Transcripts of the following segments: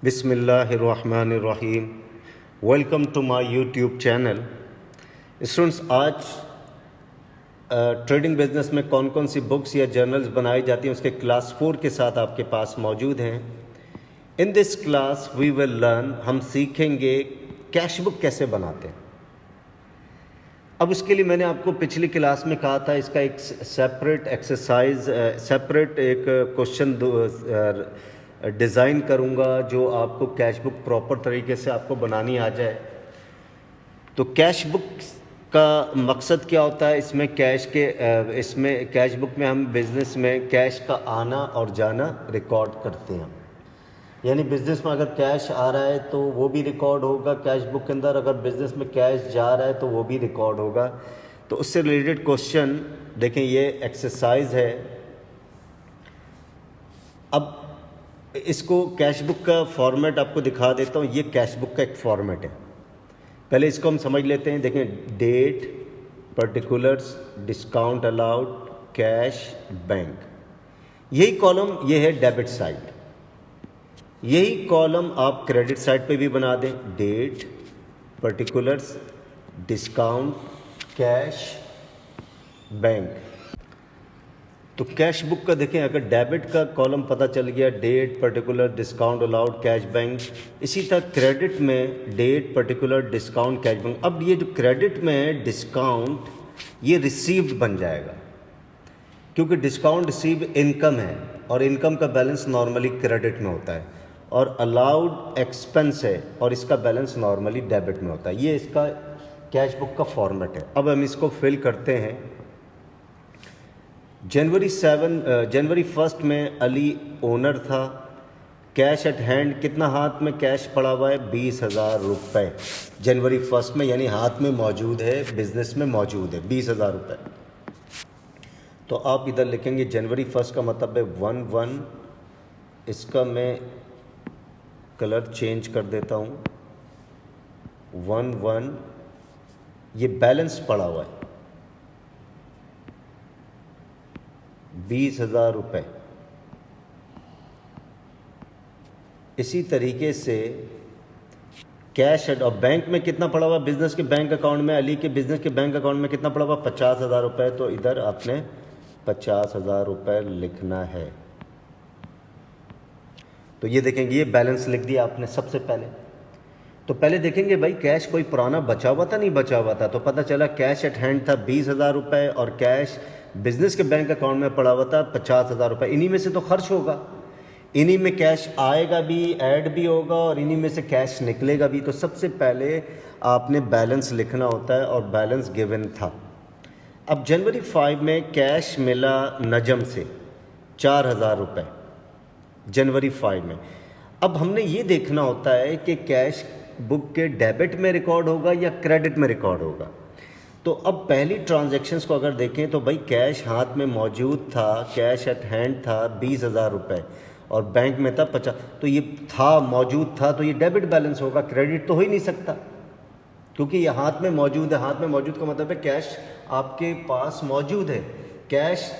बिस्मिल्लाहिर्रहमानिर्रहीम। Welcome to my YouTube channel. Students, आज trading business में कौन कौन सी बुक्स या जर्नल्स बनाई जाती हैं उसके क्लास 4 के साथ आपके पास मौजूद हैं। In this class we will learn, हम सीखेंगे कैश बुक कैसे बनाते हैं। अब उसके लिए मैंने आपको पिछली क्लास में कहा था इसका एक सेपरेट एक्सरसाइज, सेपरेट एक क्वेश्चन डिज़ाइन करूंगा जो आपको कैश बुक प्रॉपर तरीके से आपको बनानी आ जाए। तो कैश बुक का मकसद क्या होता है? इसमें कैश बुक में हम बिज़नेस में कैश का आना और जाना रिकॉर्ड करते हैं। यानी बिज़नेस में अगर कैश आ रहा है तो वो भी रिकॉर्ड होगा कैश बुक के अंदर, अगर बिज़नेस में कैश जा रहा है तो वो भी रिकॉर्ड होगा। तो उससे रिलेटेड क्वेश्चन देखें, ये एक्सरसाइज है। अब इसको कैश बुक का फॉर्मेट आपको दिखा देता हूँ। ये कैश बुक का एक फॉर्मेट है। पहले इसको हम समझ लेते हैं। देखें, date, particulars, discount allowed, cash, bank. यही कॉलम ये है डेबिट साइड। यही कॉलम आप क्रेडिट साइड पे भी बना दें। Date, particulars, discount, cash, bank. तो कैश बुक का देखें, अगर डेबिट का कॉलम पता चल गया, date, particular, discount allowed, cash, bank. इसी तरह क्रेडिट में date, particular, discount, cash, bank. अब ये जो क्रेडिट में है डिस्काउंट, ये रिसीव्ड बन जाएगा क्योंकि डिस्काउंट रिसीव इनकम है और इनकम का बैलेंस नॉर्मली क्रेडिट में होता है, और अलाउड एक्सपेंस है और इसका बैलेंस नॉर्मली डेबिट में होता है। ये इसका कैश बुक का फॉर्मेट है। अब हम इसको फिल करते हैं। जनवरी 1 में अली ओनर था। कैश एट हैंड, कितना हाथ में कैश पड़ा हुआ है? 20,000 रुपये जनवरी 1 में, यानी हाथ में मौजूद है, बिजनेस में मौजूद है 20,000 रुपये। तो आप इधर लिखेंगे जनवरी 1 का मतलब है 1/1। इसका मैं कलर चेंज कर देता हूँ, 1/1। ये बैलेंस पड़ा हुआ है 20,000 रुपये। इसी तरीके से कैश एट, और बैंक में कितना पड़ा हुआ? बिजनेस के बैंक अकाउंट में, अली के बिजनेस के बैंक अकाउंट में कितना पड़ा हुआ? 50,000 रुपये। तो इधर आपने 50,000 रुपये लिखना है। तो ये देखेंगे, ये बैलेंस लिख दिया आपने सबसे पहले। तो पहले देखेंगे भाई कैश कोई पुराना बचा हुआ था, नहीं बचा हुआ था। तो पता चला कैश एट हैंड था 20,000 रुपये और कैश बिजनेस के बैंक अकाउंट में पड़ा हुआ था 50,000 रुपये। इन्हीं में से तो खर्च होगा, इन्हीं में कैश आएगा भी, ऐड भी होगा, और इन्हीं में से कैश निकलेगा भी। तो सबसे पहले आपने बैलेंस लिखना होता है, और बैलेंस गिवन था। अब जनवरी 5 में कैश मिला नजम से 4,000 रुपये जनवरी 5 में। अब हमने ये देखना होता है कि कैश बुक के डेबिट में रिकॉर्ड होगा या क्रेडिट में रिकॉर्ड होगा। तो अब पहली ट्रांजैक्शंस को अगर देखें तो भाई कैश हाथ में मौजूद था, कैश एट हैंड था 20,000 रुपये, और बैंक में था 50। तो ये था, मौजूद था, तो ये डेबिट बैलेंस होगा, क्रेडिट तो हो ही नहीं सकता क्योंकि ये हाथ में मौजूद है। हाथ में मौजूद का मतलब है कैश आपके पास मौजूद है। कैश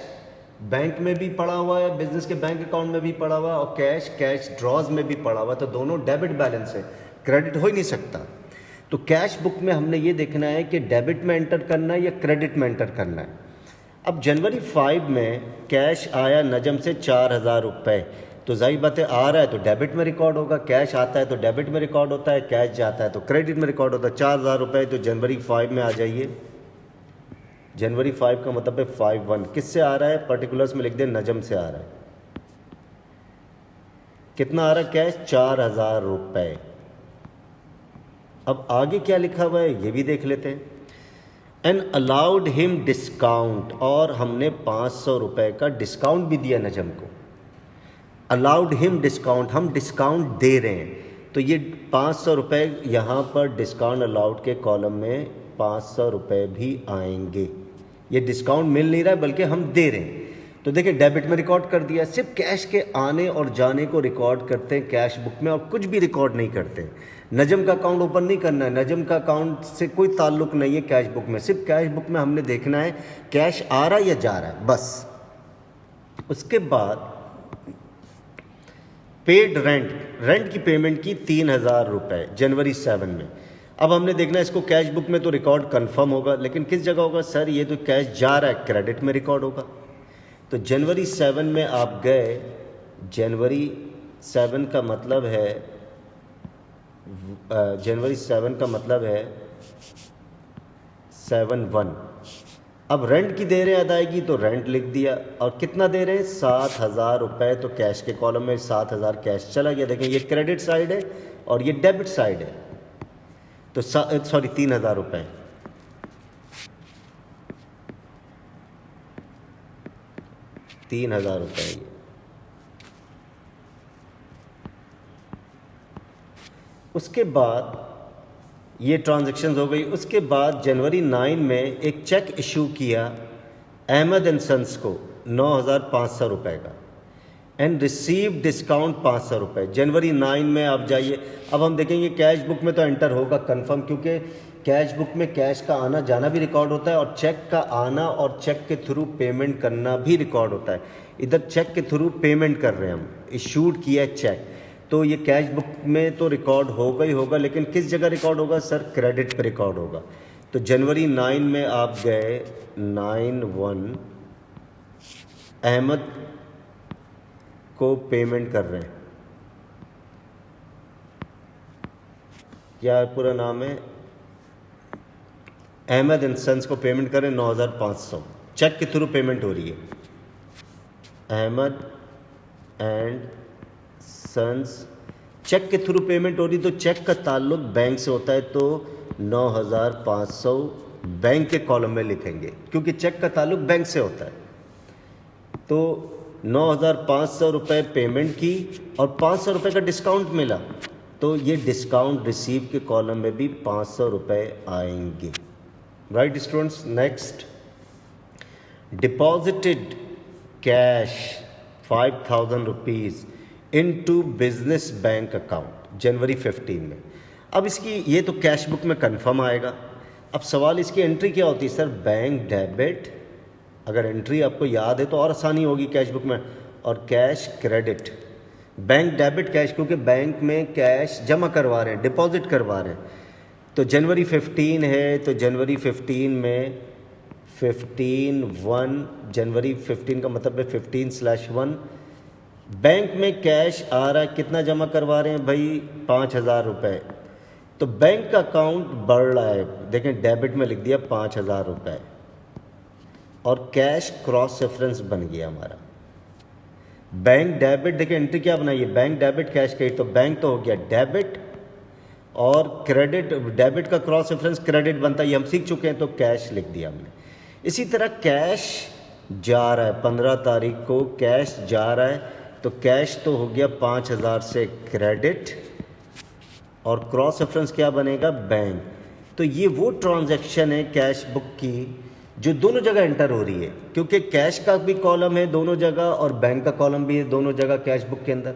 बैंक में भी पड़ा हुआ है, बिजनेस के बैंक अकाउंट में भी पड़ा हुआ है, और कैश ड्रॉज में भी पड़ा हुआ है। तो दोनों डेबिट बैलेंस है, क्रेडिट हो ही नहीं सकता। तो कैश बुक में हमने ये देखना है कि डेबिट में एंटर करना है या क्रेडिट में एंटर करना है। अब जनवरी 5 में कैश आया नजम से 4,000 रुपये। तो जाहिर बात है, आ रहा है तो डेबिट में रिकॉर्ड होगा, कैश आता है तो डेबिट में रिकॉर्ड होता है, कैश जाता है तो क्रेडिट में रिकॉर्ड होता है। 4,000 रुपये तो जनवरी 5 में आ जाइए। जनवरी 5 का मतलब है 5/1। किससे आ रहा है? पर्टिकुलर्स में लिख दें, नजम से आ रहा है। कितना आ रहा है कैश? 4,000 रुपये। अब आगे क्या लिखा हुआ है ये भी देख लेते हैं। एंड अलाउड हिम डिस्काउंट, और हमने 500 रुपये का डिस्काउंट भी दिया नजम को। अलाउड हिम डिस्काउंट, हम डिस्काउंट दे रहे हैं। तो ये 500 रुपये यहाँ पर डिस्काउंट अलाउड के कॉलम में 500 रुपये भी आएंगे। ये डिस्काउंट मिल नहीं रहा है बल्कि हम दे रहे हैं। तो देखिए डेबिट में रिकॉर्ड कर दिया। सिर्फ कैश के आने और जाने को रिकॉर्ड करते हैं कैश बुक में, और कुछ भी रिकॉर्ड नहीं करते। नजम का अकाउंट ओपन नहीं करना है, नजम का अकाउंट से कोई ताल्लुक नहीं है कैश बुक में। सिर्फ कैश बुक में हमने देखना है कैश आ रहा है या जा रहा है, बस। उसके बाद पेड रेंट की पेमेंट की 3,000 रुपये जनवरी 7 में। अब हमने देखना है इसको कैश बुक में तो रिकॉर्ड कंफर्म होगा, लेकिन किस जगह होगा सर? ये तो कैश जा रहा है, क्रेडिट में रिकॉर्ड होगा। तो जनवरी 7 में आप गए, जनवरी 7 का मतलब है जनवरी 7 का मतलब है 7/1। अब रेंट की दे रहे हैं अदायगी, तो रेंट लिख दिया, और कितना दे रहे हैं? 7,000 रुपये। तो कैश के कॉलम में 7,000 कैश चला गया। देखें ये क्रेडिट साइड है और ये डेबिट साइड है, तो 3,000 रुपये। ये उसके बाद ये ट्रांजैक्शंस हो गई। उसके बाद जनवरी 9 में एक चेक इशू किया अहमद एंड सन्स को 9,500 रुपये का, एंड रिसीव डिस्काउंट 500 रुपये। जनवरी 9 में आप जाइए। अब हम देखेंगे कैश बुक में तो एंटर होगा कंफर्म, क्योंकि कैश बुक में कैश का आना जाना भी रिकॉर्ड होता है, और चेक का आना और चेक के थ्रू पेमेंट करना भी रिकॉर्ड होता है। इधर चेक के थ्रू पेमेंट कर रहे हैं हम, इशूड किया है चेक, तो ये कैश बुक में तो रिकॉर्ड होगा ही होगा, लेकिन किस जगह रिकॉर्ड होगा सर? क्रेडिट पे रिकॉर्ड होगा। तो जनवरी 9 में आप गए, 9/1 अहमद को पेमेंट कर रहे हैं, क्या पूरा नाम है? अहमद एंड सन्स को पेमेंट करें 9,500, चेक के थ्रू पेमेंट हो रही है। अहमद एंड सन्स चेक के थ्रू पेमेंट हो रही, तो चेक का ताल्लुक बैंक से होता है, तो 9,500 बैंक के कॉलम में लिखेंगे, क्योंकि चेक का ताल्लुक बैंक से होता है। तो 9,500 रुपये पेमेंट की और 500 रुपये का डिस्काउंट मिला, तो ये डिस्काउंट रिसीव के कॉलम में भी 500 रुपये आएंगे। Right students, next deposited cash 5,000 rupees into business bank account January 15 में। अब इसकी ये तो कैश बुक में कंफर्म आएगा। अब सवाल इसकी एंट्री क्या होती है सर? Bank debit. अगर एंट्री आपको याद है तो और आसानी होगी कैश बुक में, और cash credit. Bank debit cash, क्योंकि बैंक में कैश जमा करवा रहे हैं, डिपॉजिट करवा रहे हैं। तो जनवरी 15 है, तो जनवरी 15 में 15/1, जनवरी 15 का मतलब है 15/1। बैंक में कैश आ रहा है, कितना जमा करवा रहे हैं भाई? 5,000 रुपये। तो बैंक का अकाउंट बढ़ रहा है, देखें डेबिट में लिख दिया 5,000 रुपये, और कैश क्रॉस रेफरेंस बन गया हमारा। बैंक डेबिट, देखिए एंट्री क्या बनाई है? बैंक डेबिट कैश क्रेडिट, तो बैंक तो हो गया डेबिट, और क्रेडिट, डेबिट का क्रॉस रेफरेंस क्रेडिट बनता है, ये हम सीख चुके हैं, तो कैश लिख दिया हमने। इसी तरह कैश जा रहा है, 15 तारीख को कैश जा रहा है, तो कैश तो हो गया 5,000 से क्रेडिट, और क्रॉस रेफरेंस क्या बनेगा? बैंक। तो ये वो ट्रांजैक्शन है कैश बुक की जो दोनों जगह एंटर हो रही है, क्योंकि कैश का भी कॉलम है दोनों जगह और बैंक का कॉलम भी है दोनों जगह कैश बुक के अंदर।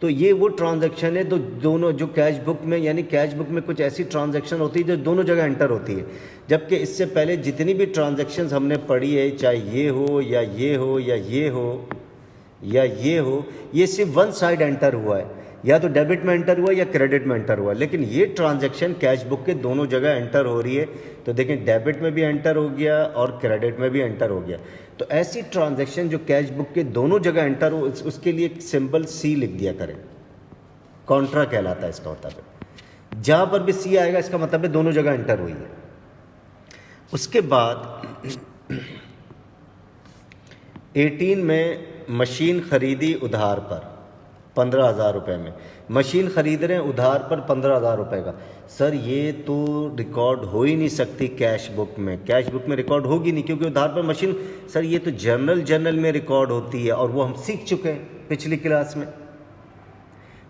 तो ये वो ट्रांजैक्शन है, तो दोनों जो कैश बुक में, यानी कैश बुक में कुछ ऐसी ट्रांजैक्शन होती है जो दोनों जगह एंटर होती है। जबकि इससे पहले जितनी भी ट्रांजैक्शंस हमने पढ़ी है, चाहे ये हो या ये हो या ये हो या ये हो, ये सिर्फ वन साइड एंटर हुआ है, या तो डेबिट में एंटर हुआ या क्रेडिट में एंटर हुआ। लेकिन ये ट्रांजैक्शन कैश बुक के दोनों जगह एंटर हो रही है। तो देखें डेबिट में भी एंटर हो गया और क्रेडिट में भी एंटर हो गया। तो ऐसी ट्रांजैक्शन जो कैश बुक के दोनों जगह एंटर हो, उसके लिए एक सिंबल सी लिख दिया करें, कॉन्ट्रा कहलाता है इसका मतलब है। जहाँ पर भी सी आएगा इसका मतलब है दोनों जगह एंटर हुई है। उसके बाद 18 में मशीन खरीदी उधार पर 15,000 रुपये में। मशीन खरीद रहे हैं उधार पर 15,000 रुपये का। सर ये तो रिकॉर्ड हो ही नहीं सकती कैश बुक में, कैश बुक में रिकॉर्ड होगी नहीं, क्योंकि उधार पर मशीन, सर ये तो जर्नल में रिकॉर्ड होती है, और वो हम सीख चुके हैं पिछली क्लास में।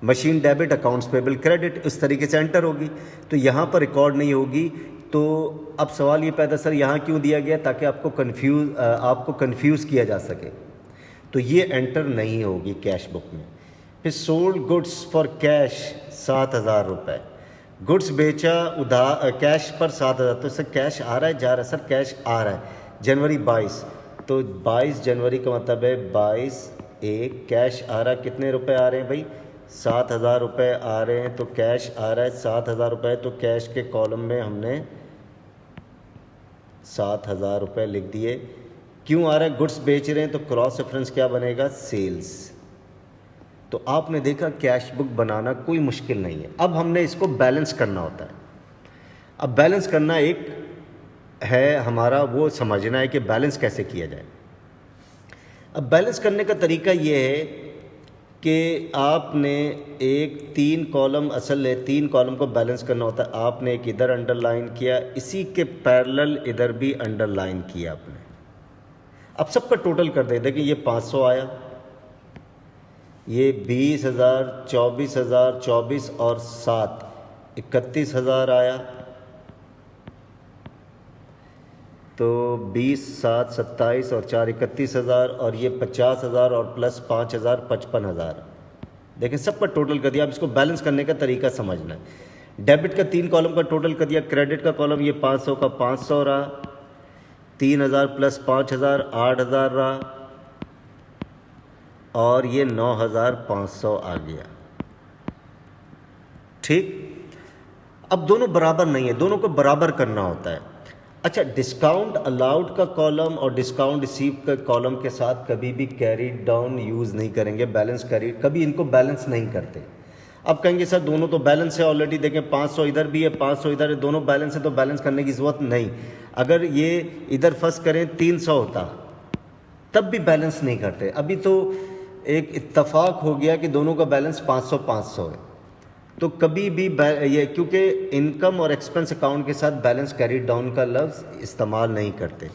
Machine debit, accounts payable credit, इस तरीके से एंटर होगी, तो यहाँ पर रिकॉर्ड नहीं होगी। तो अब सवाल ये पैदा, सर यहाँ क्यों दिया गया? ताकि आपको कन्फ्यूज़ किया जा सके। तो ये एंटर नहीं होगी कैश बुक में। फिर सोल्ड गुड्स फॉर कैश 7,000 रुपये, गुड्स बेचा उधार कैश पर 7,000। तो सर कैश आ रहा है जा रहा है? सर कैश आ रहा है। जनवरी 22, तो 22 जनवरी का मतलब है 22 एक कैश आ रहा, कितने रुपए आ रहे हैं भाई, 7,000 रुपये आ रहे हैं। तो कैश आ रहा है 7,000 रुपये, तो कैश के कॉलम में हमने 7,000 रुपये लिख दिए। क्यों आ रहा है, गुड्स बेच रहे हैं, तो क्रॉस रेफरेंस क्या बनेगा, सेल्स। तो आपने देखा कैश बुक बनाना कोई मुश्किल नहीं है। अब हमने इसको बैलेंस करना होता है। अब बैलेंस करना एक है हमारा, वो समझना है कि बैलेंस कैसे किया जाए। अब बैलेंस करने का तरीका ये है कि आपने एक 3 कॉलम, असल है 3 कॉलम को बैलेंस करना होता है। आपने एक इधर अंडरलाइन किया, इसी के पैरेलल इधर भी अंडरलाइन किया आपने। अब सबका टोटल कर दे, देखिए ये 500 आया, ये 20,000, 24,000, 24 और 7 31,000 आया। तो 20, 7, 27 और 4 31,000, और ये 50,000 और प्लस 5,000 55,000। देखें सबका टोटल कर दिया। अब इसको बैलेंस करने का तरीका समझना है। डेबिट का 3 कॉलम का टोटल कर दिया, क्रेडिट का कॉलम ये 500 का 500 रहा, 3,000 प्लस 5,000 8,000 रहा, और ये 9,500 आ गया। ठीक। अब दोनों बराबर नहीं है, दोनों को बराबर करना होता है। अच्छा, डिस्काउंट अलाउड का कॉलम और डिस्काउंट रिसीव का कॉलम के साथ कभी भी कैरी डाउन यूज़ नहीं करेंगे, बैलेंस कैरी, कभी इनको बैलेंस नहीं करते। अब कहेंगे सर दोनों तो बैलेंस है ऑलरेडी, देखें 500 इधर भी है 500 इधर है, दोनों बैलेंस है तो बैलेंस करने की ज़रूरत नहीं। अगर ये इधर फर्स्ट करें 300 होता तब भी बैलेंस नहीं करते। अभी तो एक इत्तफाक हो गया कि दोनों का बैलेंस 500 है, तो कभी भी ये, क्योंकि इनकम और एक्सपेंस अकाउंट के साथ बैलेंस कैरी डाउन का लफ्ज़ इस्तेमाल नहीं करते।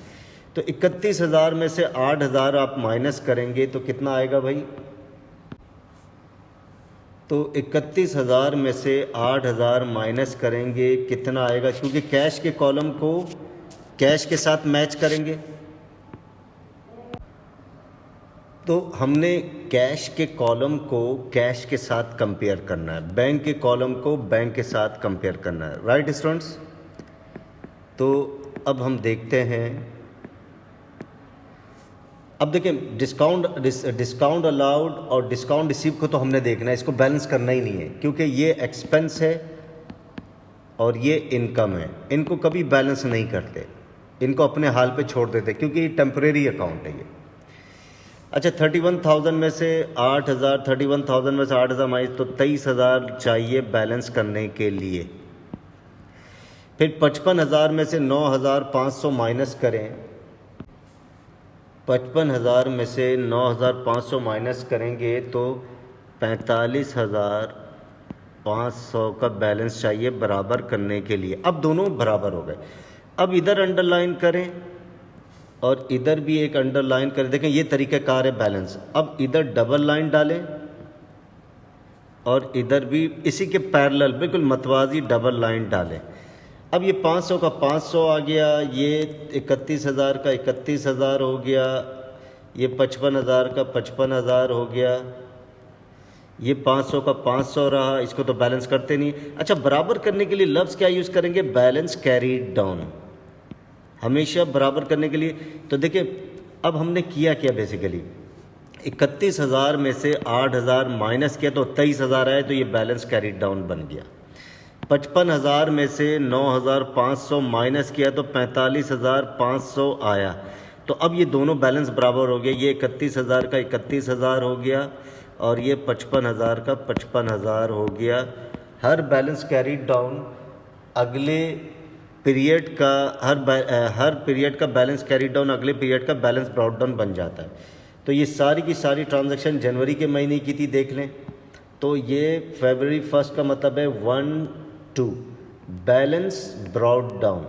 तो 31,000 में से 8,000 आप माइनस करेंगे तो कितना आएगा भाई, तो 31,000 में से 8,000 माइनस करेंगे कितना आएगा, क्योंकि कैश के कॉलम को कैश के साथ मैच करेंगे। तो हमने कैश के कॉलम को कैश के साथ कंपेयर करना है, बैंक के कॉलम को बैंक के साथ कंपेयर करना है। Right students. तो अब हम देखते हैं, अब देखें डिस्काउंट अलाउड और डिस्काउंट रिसीव को तो हमने देखना है, इसको बैलेंस करना ही नहीं है, क्योंकि ये एक्सपेंस है और ये इनकम है। इनको कभी बैलेंस नहीं करते, इनको अपने हाल पे छोड़ देते, क्योंकि ये टेम्परेरी अकाउंट है ये। अच्छा, 31,000 में से 8,000, 31,000 में से 8,000 माइनस, तो 23,000 चाहिए बैलेंस करने के लिए। फिर 55,000 में से 9,500 माइनस करें, 55,000 में से 9,500 माइनस करेंगे तो 45,500 का बैलेंस चाहिए बराबर करने के लिए। अब दोनों बराबर हो गए। अब इधर अंडरलाइन करें और इधर भी एक अंडरलाइन करें। देखें ये तरीक़ाकार है बैलेंस। अब इधर डबल लाइन डालें और इधर भी इसी के पैरेलल बिल्कुल मतवाजी डबल लाइन डालें। अब ये 500 का 500 आ गया, ये 31,000 का 31,000 हो गया, ये 55,000 का 55,000 हो गया, ये 500 का 500 रहा। इसको तो बैलेंस करते नहीं। अच्छा, बराबर करने के लिए लफ्ज़ क्या यूज़ करेंगे, बैलेंस कैरी डाउन, हमेशा बराबर करने के लिए। तो देखिए अब हमने किया क्या, बेसिकली 31,000 में से 8,000 माइनस किया तो 23,000 आए, तो ये बैलेंस कैरी डाउन बन गया। 55,000 में से 9,500 माइनस किया तो 45,500 आया। तो अब ये दोनों बैलेंस बराबर हो गए, ये 31,000 का 31,000 हो गया और ये 55,000 का 55,000 हो गया। हर बैलेंस कैरी डाउन अगले पीरियड का, हर पीरियड का बैलेंस कैरी डाउन अगले पीरियड का बैलेंस ब्रॉट डाउन बन जाता है। तो ये सारी की सारी ट्रांजैक्शन जनवरी के महीने की थी, देख लें। तो ये फरवरी 1 का मतलब है 1, 2 बैलेंस ब्रॉट डाउन।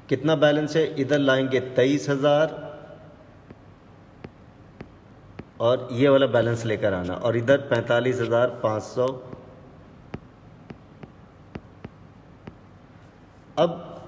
कितना बैलेंस है, इधर लाएंगे 23,000 और ये वाला बैलेंस लेकर आना, और इधर 45,500। अब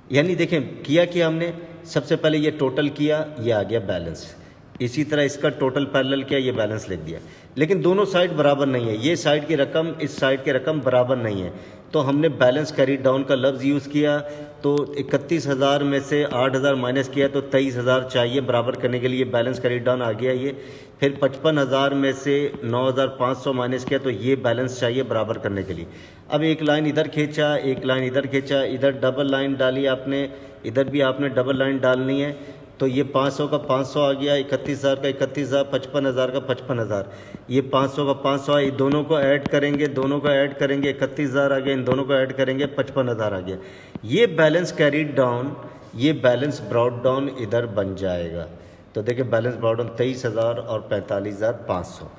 यानी देखें किया कि हमने सबसे पहले ये टोटल किया, ये आ गया बैलेंस। इसी तरह इसका टोटल पैरेलल क्या, ये बैलेंस लिख दिया। लेकिन दोनों साइड बराबर नहीं है, ये साइड की रकम इस साइड की रकम बराबर नहीं है, तो हमने बैलेंस कैरी डाउन का लफ्ज़ यूज़ किया। तो 31,000 में से 8,000 माइनस किया तो 23,000 चाहिए बराबर करने के लिए, बैलेंस कैरी डाउन आ गया ये। फिर 55,000 में से 9,500 माइनस किया तो ये बैलेंस चाहिए बराबर करने के लिए। अब एक लाइन इधर खींचा, एक लाइन इधर खींचा, इधर डबल लाइन डाली आपने, इधर भी आपने डबल लाइन डालनी है। तो ये 500 का 500 आ गया, 31,000 का 31,000, 55,000 का 55,000, ये 500 का 500 ये दोनों को ऐड करेंगे, दोनों को ऐड करेंगे, 31,000 आ गया, इन दोनों को ऐड करेंगे, 55,000 आ गया। ये बैलेंस कैरीड डाउन, ये बैलेंस ब्रॉड डाउन इधर बन जाएगा। तो देखिए बैलेंस ब्रॉड डाउन 23,000 और 45,500।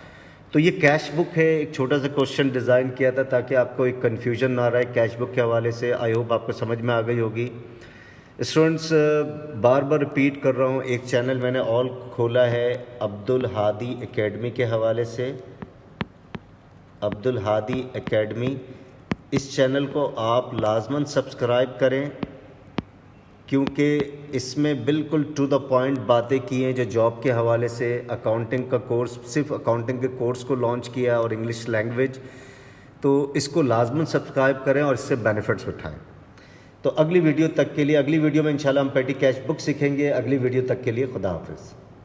तो ये कैश बुक है, एक छोटा सा क्वेश्चन डिज़ाइन किया था ताकि आपको एक कन्फ्यूजन ना रहे कैश बुक के हवाले से। आई होप आपको समझ में आ गई होगी। स्टूडेंट्स, बार बार रिपीट कर रहा हूँ, एक चैनल मैंने और खोला है अब्दुल हादी एकेडमी के हवाले से, अब्दुल हादी एकेडमी। इस चैनल को आप लाजमन सब्सक्राइब करें क्योंकि इसमें बिल्कुल टू द पॉइंट बातें की हैं जो जॉब के हवाले से। अकाउंटिंग का कोर्स, सिर्फ अकाउंटिंग के कोर्स को लॉन्च किया और इंग्लिश लैंग्वेज, तो इसको लाजमन सब्सक्राइब करें और इससे बेनिफिट्स उठाएं। तो अगली वीडियो तक के लिए, अगली वीडियो में इंशाल्लाह हम पेटी कैश बुक सीखेंगे। अगली वीडियो तक के लिए खुदा हाफिज़।